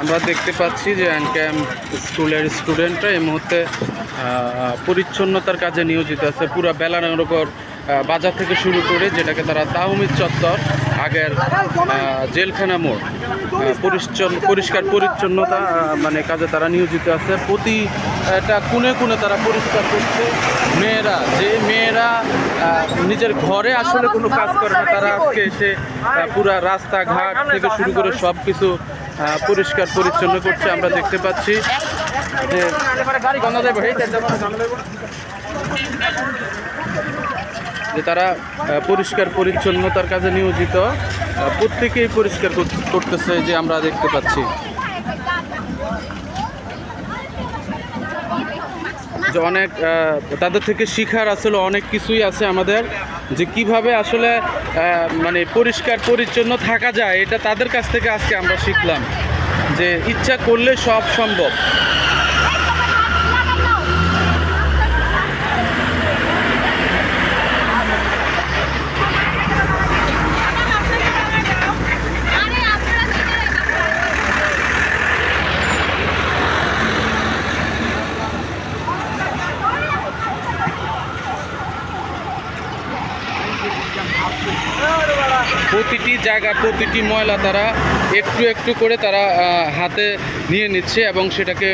আমরা দেখতে পাচ্ছি যে অ্যানক্যাম স্কুলের স্টুডেন্টরা এই মুহূর্তে পরিচ্ছন্নতার কাজে নিয়োজিত আছে। পুরো বেলানগর বাজার থেকে শুরু করে, যেটাকে তারা তাহমিদ চত্বর, আগের জেলখানা মোড়, পরিষ্কার পরিচ্ছন্নতা মানে কাজে তারা নিয়োজিত আছে। প্রতিটা কোণে কোণে তারা পরিষ্কার করছে। মেয়েরা নিজের ঘরে আসলে কোনো কাজ করে না, তারা আজকে এসে পুরা রাস্তাঘাট থেকে শুরু করে সব কিছু পরিষ্কার পরিচ্ছন্ন করছে। আমরা দেখতে পাচ্ছি যে তারা পরিষ্কার পরিচ্ছন্নতার কাজে নিয়োজিত, প্রত্যেকেই পরিষ্কার করতেছে, যে আমরা দেখতে পাচ্ছি যে অনেক তাদের থেকে শিখার আসলে অনেক কিছুই আছে আমাদের, যে কিভাবে আসলে মানে পরিষ্কার পরিচ্ছন্ন থাকা যায়। এটা তাদের কাছ থেকে আজকে আমরা শিখলাম যে ইচ্ছা করলে সব সম্ভব। প্রতিটি জায়গা, প্রতিটি ময়লা তারা একটু একটু করে তারা হাতে নিয়ে নিচ্ছে এবং সেটাকে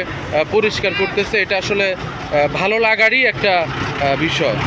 পরিষ্কার করতেছে। এটা আসলে ভালো লাগারই একটা বিষয়।